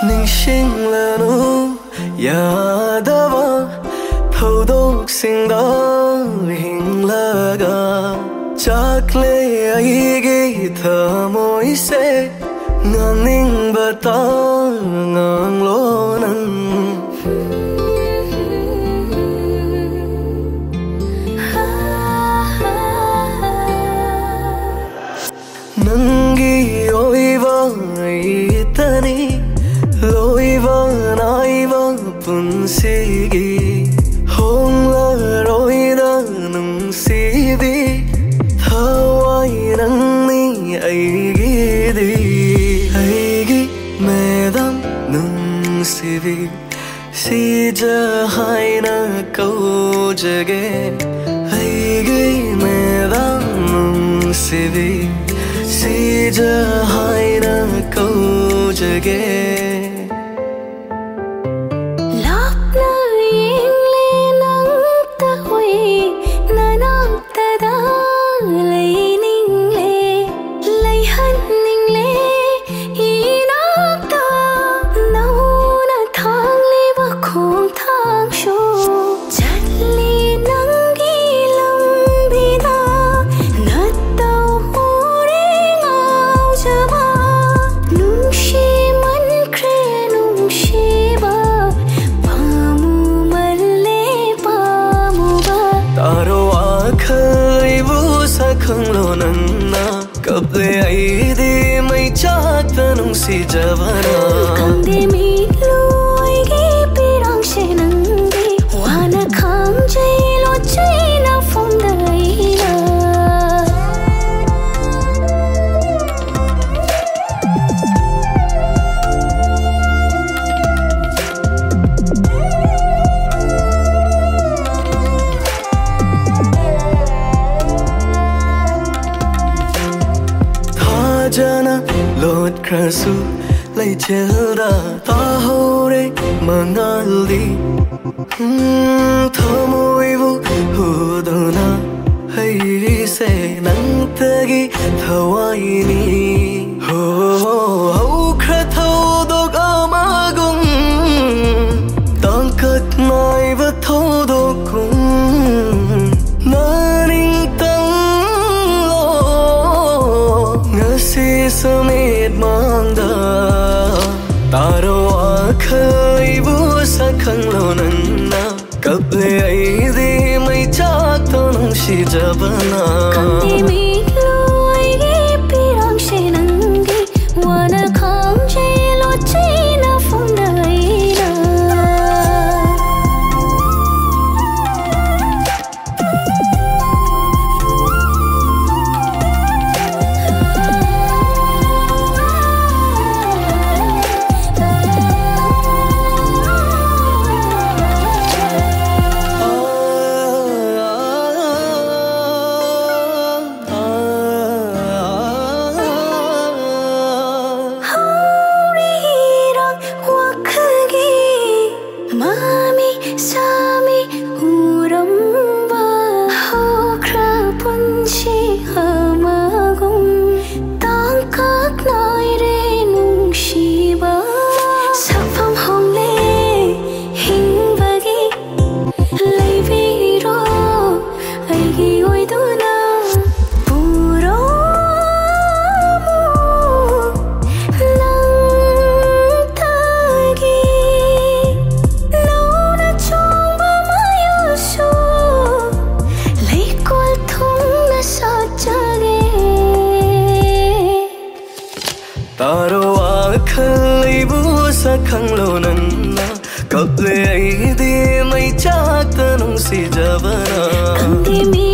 ꯅꯤꯡꯁꯤꯡꯂꯅꯨ ꯌꯥꯗꯕ ꯊꯧꯗꯣꯛꯁꯤꯡꯗ ꯍꯤꯡꯂꯒ ꯆꯥꯛꯂꯦ ꯑꯩꯒꯤ ꯊꯃꯣꯏꯁꯦ ꯉꯥꯡꯅꯤꯡꯕ ꯉꯥꯡꯂꯣ ꯅꯪ ꯅꯪꯒꯤ ꯑꯣꯏꯕ ꯑꯩꯇꯅꯤ ꯂꯣꯏꯕ ꯅꯥꯏꯕ ꯄꯨꯟꯁꯤꯒꯤ ꯍꯣꯡꯂꯔꯣꯏꯗ ꯅꯨꯡꯁꯤꯕꯤ ꯊꯋꯥꯏ ꯅꯪꯅꯤ ꯑꯩꯒꯤꯗꯤ ꯑꯩꯒꯤ ꯃꯦꯗꯥꯝ ꯅꯨꯡꯁꯤꯕꯤ ꯁꯤꯖ ꯍꯥꯏꯅ ꯀꯧꯖꯒꯦ ꯑꯩꯒꯤ ꯃꯦꯗꯥꯝ ꯅꯨꯡꯁꯤꯕꯤ 시저 하이나 꺼져게 랍나 잉레 낭따 hui na 낭따다 레이닝레 레이한닝레 이낙따 나오나 탕리바 콩탕쇼 잣리 낭기 람비다 나따오 khanglo nanna kaple aidi mai chakta nung si javana kande mi loi ge pirang she nangdi wana kham jai lo china phong daina jana lot krasu lai chelda ta hore mangaldi thamoi bu hudona hai se nang tagi thawai ni ho ho khra thau dog amagum tang kat mai va thau dog kum समेत मांगदा तारो आखै bu sakhanglo nanna kaple aidi mai chakta nung si javana kande mi loi ge pirang she nangi wana kham jai lo china phong daina तारो आखै bu sakhanglo nanna kaple aidi mai chakta nung si javana kande mi